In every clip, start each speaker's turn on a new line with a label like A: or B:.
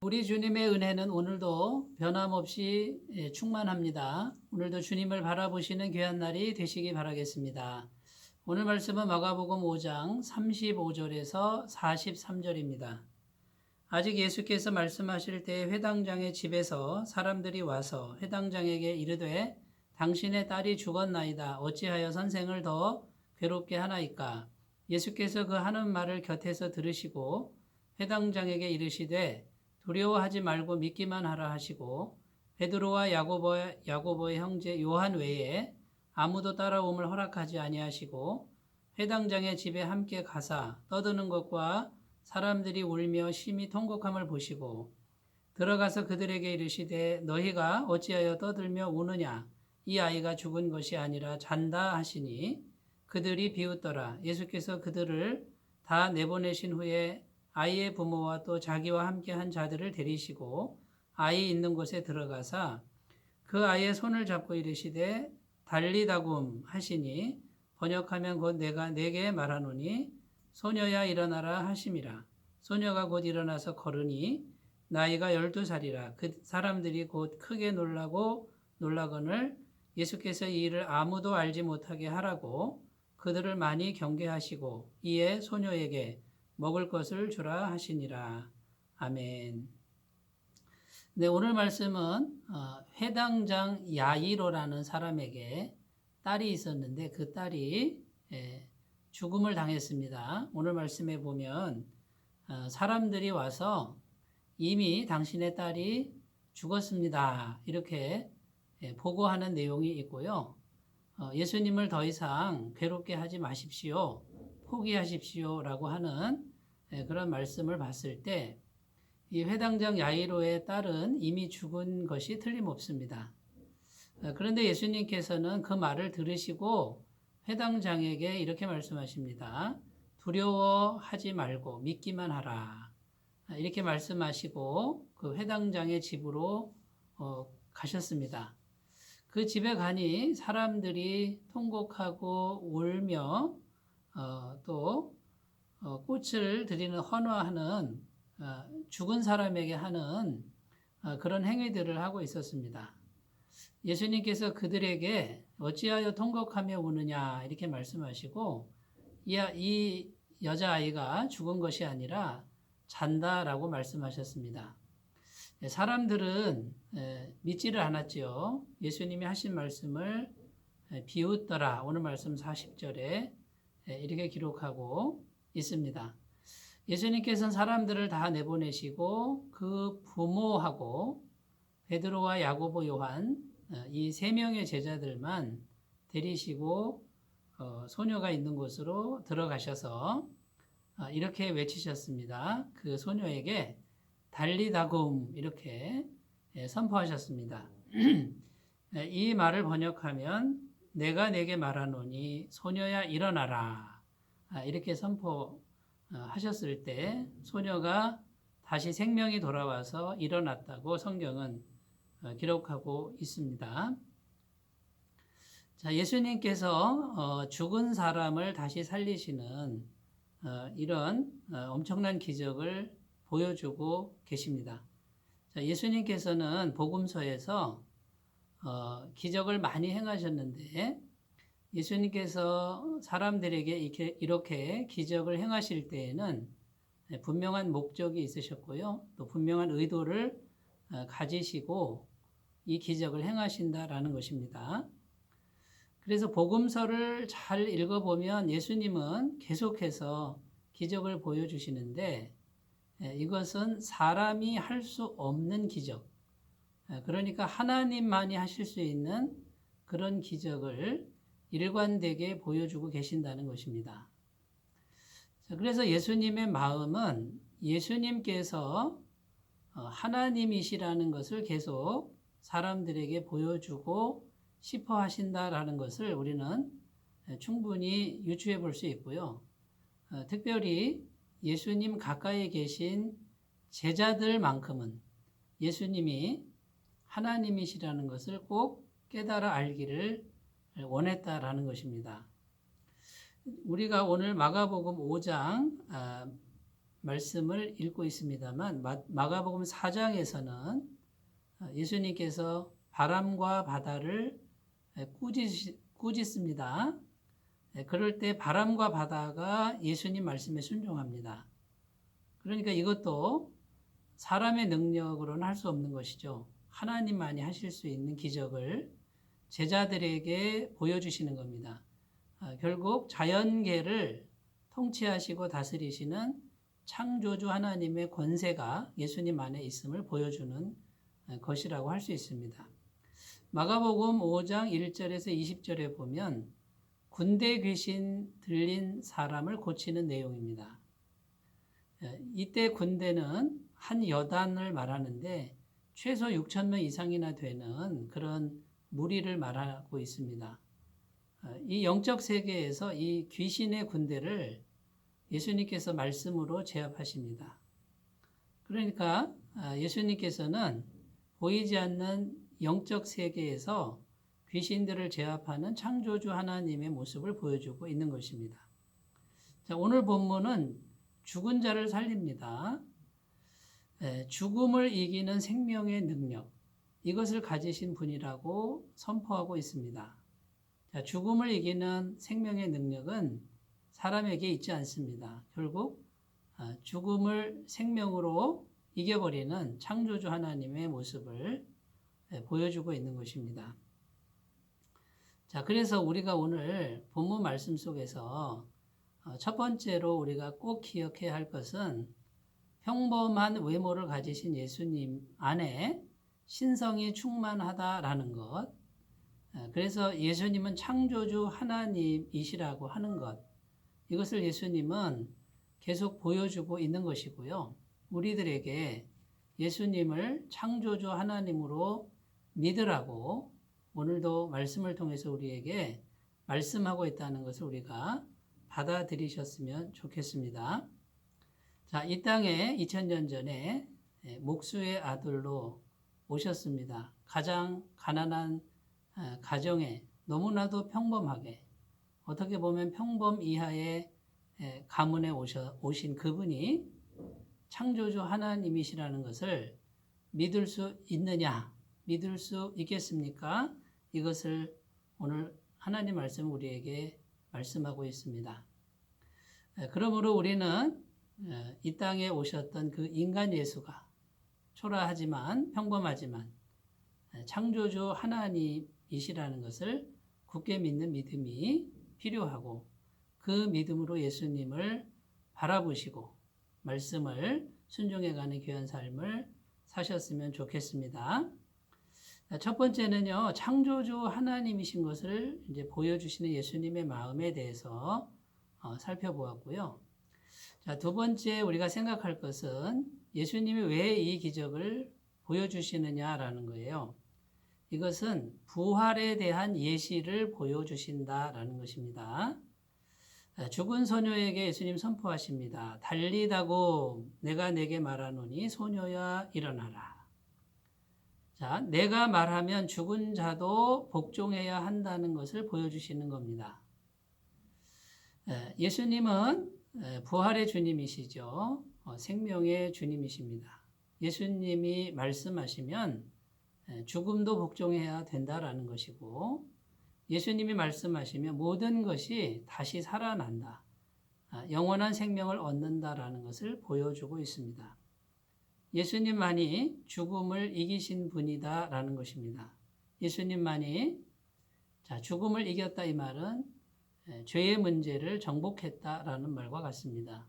A: 우리 주님의 은혜는 오늘도 변함없이 충만합니다. 오늘도 주님을 바라보시는 귀한 날이 되시기 바라겠습니다. 오늘 말씀은 마가복음 5장 35절에서 43절입니다. 아직 예수께서 말씀하실 때 회당장의 집에서 사람들이 와서 회당장에게 이르되 당신의 딸이 죽었나이다. 어찌하여 선생을 더 괴롭게 하나이까? 예수께서 그 하는 말을 곁에서 들으시고 회당장에게 이르시되 두려워하지 말고 믿기만 하라 하시고 베드로와 야고보의 형제 요한 외에 아무도 따라옴을 허락하지 아니하시고 회당장의 집에 함께 가사 떠드는 것과 사람들이 울며 심히 통곡함을 보시고 들어가서 그들에게 이르시되 너희가 어찌하여 떠들며 우느냐? 이 아이가 죽은 것이 아니라 잔다 하시니 그들이 비웃더라. 예수께서 그들을 다 내보내신 후에 아이의 부모와 또 자기와 함께한 자들을 데리시고 아이 있는 곳에 들어가사 그 아이의 손을 잡고 이르시되 달리다굼 하시니 번역하면 곧 내가 네게 말하노니 소녀야 일어나라 하심이라. 소녀가 곧 일어나서 걸으니 나이가 12살이라. 그 사람들이 곧 크게 놀라거늘 예수께서 이 일을 아무도 알지 못하게 하라고 그들을 많이 경계하시고 이에 소녀에게 먹을 것을 주라 하시니라. 아멘. 네, 오늘 말씀은 회당장 야이로라는 사람에게 딸이 있었는데 그 딸이 죽음을 당했습니다. 오늘 말씀에 보면 사람들이 와서 이미 당신의 딸이 죽었습니다. 이렇게 보고하는 내용이 있고요. 예수님을 더 이상 괴롭게 하지 마십시오. 포기하십시오. 라고 하는 그런 말씀을 봤을 때 이 회당장 야이로의 딸은 이미 죽은 것이 틀림없습니다. 그런데 예수님께서는 그 말을 들으시고 회당장에게 이렇게 말씀하십니다. 두려워하지 말고 믿기만 하라. 이렇게 말씀하시고 그 회당장의 집으로 가셨습니다. 그 집에 가니 사람들이 통곡하고 울며 또 꽃을 드리는 헌화하는 죽은 사람에게 하는 그런 행위들을 하고 있었습니다. 예수님께서 그들에게 어찌하여 통곡하며 우느냐 이렇게 말씀하시고 이 여자아이가 죽은 것이 아니라 잔다라고 말씀하셨습니다. 사람들은 믿지를 않았지요. 예수님이 하신 말씀을 비웃더라. 오늘 말씀 40절에 이렇게 기록하고 있습니다. 예수님께서는 사람들을 다 내보내시고 그 부모하고 베드로와 야고보 요한 이 세 명의 제자들만 데리시고 소녀가 있는 곳으로 들어가셔서 이렇게 외치셨습니다. 그 소녀에게 달리다굼 이렇게 선포하셨습니다. 이 말을 번역하면 내가 네게 말하노니 소녀야 일어나라 이렇게 선포하셨을 때 소녀가 다시 생명이 돌아와서 일어났다고 성경은 기록하고 있습니다. 자, 예수님께서 죽은 사람을 다시 살리시는 이런 엄청난 기적을 보여주고 계십니다. 자, 예수님께서는 복음서에서 기적을 많이 행하셨는데 예수님께서 사람들에게 이렇게 기적을 행하실 때에는 분명한 목적이 있으셨고요. 또 분명한 의도를 가지시고 이 기적을 행하신다라는 것입니다. 그래서 복음서를 잘 읽어보면 예수님은 계속해서 기적을 보여주시는데 이것은 사람이 할 수 없는 기적, 그러니까 하나님만이 하실 수 있는 그런 기적을 일관되게 보여주고 계신다는 것입니다. 그래서 예수님의 마음은 예수님께서 하나님이시라는 것을 계속 사람들에게 보여주고 싶어 하신다라는 것을 우리는 충분히 유추해 볼 수 있고요. 특별히 예수님 가까이 계신 제자들만큼은 예수님이 하나님이시라는 것을 꼭 깨달아 알기를 원했다라는 것입니다. 우리가 오늘 마가복음 5장 말씀을 읽고 있습니다만 마가복음 4장에서는 예수님께서 바람과 바다를 꾸짖습니다. 그럴 때 바람과 바다가 예수님 말씀에 순종합니다. 그러니까 이것도 사람의 능력으로는 할 수 없는 것이죠. 하나님만이 하실 수 있는 기적을 제자들에게 보여주시는 겁니다. 결국 자연계를 통치하시고 다스리시는 창조주 하나님의 권세가 예수님 안에 있음을 보여주는 것이라고 할 수 있습니다. 마가복음 5장 1절에서 20절에 보면 군대 귀신 들린 사람을 고치는 내용입니다. 이때 군대는 한 여단을 말하는데 최소 6천 명 이상이나 되는 그런 무리를 말하고 있습니다. 이 영적 세계에서 이 귀신의 군대를 예수님께서 말씀으로 제압하십니다. 그러니까 예수님께서는 보이지 않는 영적 세계에서 귀신들을 제압하는 창조주 하나님의 모습을 보여주고 있는 것입니다. 자, 오늘 본문은 죽은 자를 살립니다. 죽음을 이기는 생명의 능력, 이것을 가지신 분이라고 선포하고 있습니다. 자, 죽음을 이기는 생명의 능력은 사람에게 있지 않습니다. 결국 죽음을 생명으로 이겨버리는 창조주 하나님의 모습을 보여주고 있는 것입니다. 자, 그래서 우리가 오늘 본문 말씀 속에서 첫 번째로 우리가 꼭 기억해야 할 것은 평범한 외모를 가지신 예수님 안에 신성이 충만하다라는 것. 그래서 예수님은 창조주 하나님이시라고 하는 것. 이것을 예수님은 계속 보여주고 있는 것이고요. 우리들에게 예수님을 창조주 하나님으로 믿으라고 오늘도 말씀을 통해서 우리에게 말씀하고 있다는 것을 우리가 받아들이셨으면 좋겠습니다. 자, 이 땅에 2000년 전에 목수의 아들로 오셨습니다. 가장 가난한 가정에 너무나도 평범하게, 어떻게 보면 평범 이하의 가문에 오신 그분이 창조주 하나님이시라는 것을 믿을 수 있느냐, 믿을 수 있겠습니까? 이것을 오늘 하나님 말씀 우리에게 말씀하고 있습니다. 그러므로 우리는 이 땅에 오셨던 그 인간 예수가 초라하지만 평범하지만 창조주 하나님이시라는 것을 굳게 믿는 믿음이 필요하고, 그 믿음으로 예수님을 바라보시고 말씀을 순종해가는 귀한 삶을 사셨으면 좋겠습니다. 첫 번째는요, 창조주 하나님이신 것을 이제 보여주시는 예수님의 마음에 대해서 살펴보았고요. 자, 두 번째 우리가 생각할 것은 예수님이 왜 이 기적을 보여주시느냐라는 거예요. 이것은 부활에 대한 예시를 보여주신다라는 것입니다. 죽은 소녀에게 예수님 선포하십니다. 달리다고 내가 내게 말하노니 소녀야 일어나라. 자, 내가 말하면 죽은 자도 복종해야 한다는 것을 보여주시는 겁니다. 예수님은 부활의 주님이시죠. 생명의 주님이십니다. 예수님이 말씀하시면 죽음도 복종해야 된다라는 것이고, 예수님이 말씀하시면 모든 것이 다시 살아난다, 영원한 생명을 얻는다라는 것을 보여주고 있습니다. 예수님만이 죽음을 이기신 분이다라는 것입니다. 예수님만이 죽음을 이겼다, 이 말은 죄의 문제를 정복했다라는 말과 같습니다.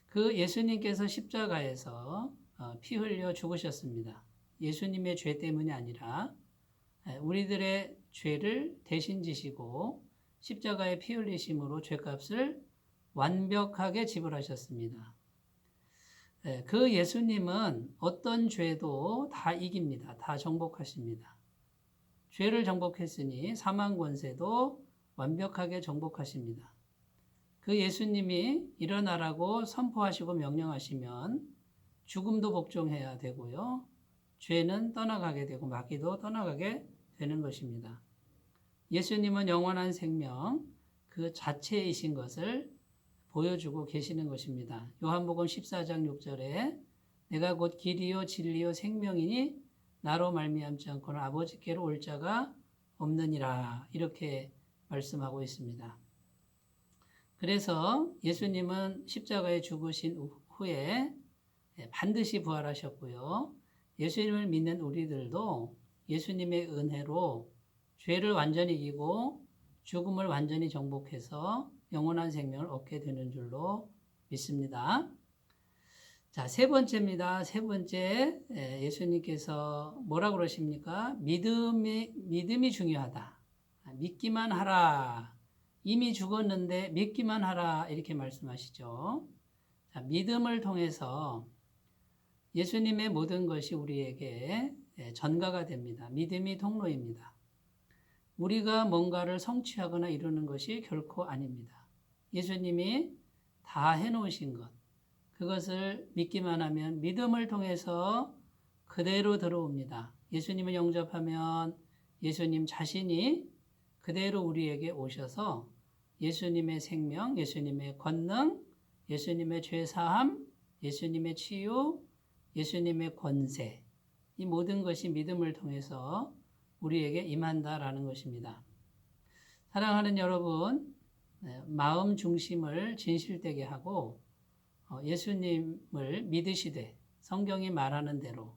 A: 그 예수님께서 십자가에서 피 흘려 죽으셨습니다. 예수님의 죄 때문이 아니라 우리들의 죄를 대신 지시고 십자가에 피 흘리심으로 죄값을 완벽하게 지불하셨습니다. 그 예수님은 어떤 죄도 다 이깁니다. 다 정복하십니다. 죄를 정복했으니 사망 권세도 완벽하게 정복하십니다. 그 예수님이 일어나라고 선포하시고 명령하시면 죽음도 복종해야 되고요, 죄는 떠나가게 되고 마귀도 떠나가게 되는 것입니다. 예수님은 영원한 생명 그 자체이신 것을 보여주고 계시는 것입니다. 요한복음 14장 6절에 내가 곧 길이요 진리요 생명이니 나로 말미암지 않고는 아버지께로 올 자가 없느니라 이렇게 말씀하고 있습니다. 그래서 예수님은 십자가에 죽으신 후에 반드시 부활하셨고요. 예수님을 믿는 우리들도 예수님의 은혜로 죄를 완전히 이기고 죽음을 완전히 정복해서 영원한 생명을 얻게 되는 줄로 믿습니다. 자, 세 번째입니다. 세 번째, 예수님께서 뭐라고 그러십니까? 믿음이 중요하다. 믿기만 하라. 이미 죽었는데 믿기만 하라. 이렇게 말씀하시죠. 자, 믿음을 통해서 예수님의 모든 것이 우리에게 전가가 됩니다. 믿음이 통로입니다. 우리가 뭔가를 성취하거나 이루는 것이 결코 아닙니다. 예수님이 다 해놓으신 것, 그것을 믿기만 하면 믿음을 통해서 그대로 들어옵니다. 예수님을 영접하면 예수님 자신이 그대로 우리에게 오셔서 예수님의 생명, 예수님의 권능, 예수님의 죄사함, 예수님의 치유, 예수님의 권세, 이 모든 것이 믿음을 통해서 우리에게 임한다라는 것입니다. 사랑하는 여러분, 마음 중심을 진실되게 하고 예수님을 믿으시되 성경이 말하는 대로,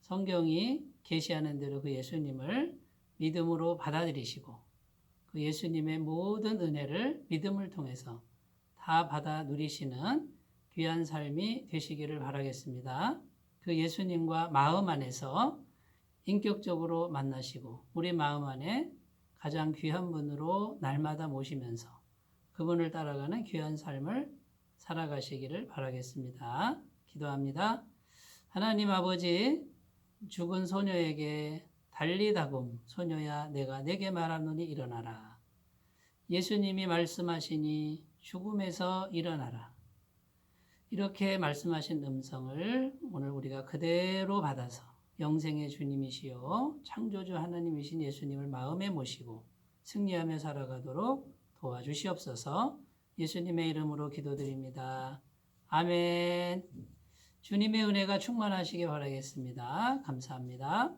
A: 성경이 계시하는 대로 그 예수님을 믿음으로 받아들이시고 그 예수님의 모든 은혜를 믿음을 통해서 다 받아 누리시는 귀한 삶이 되시기를 바라겠습니다. 그 예수님과 마음 안에서 인격적으로 만나시고 우리 마음 안에 가장 귀한 분으로 날마다 모시면서 그분을 따라가는 귀한 삶을 살아가시기를 바라겠습니다. 기도합니다. 하나님 아버지, 죽은 소녀에게 달리다금 소녀야 내가 내게 말하노니 일어나라. 예수님이 말씀하시니 죽음에서 일어나라. 이렇게 말씀하신 음성을 오늘 우리가 그대로 받아서 영생의 주님이시요 창조주 하나님이신 예수님을 마음에 모시고 승리하며 살아가도록 도와주시옵소서. 예수님의 이름으로 기도드립니다. 아멘. 주님의 은혜가 충만하시기 바라겠습니다. 감사합니다.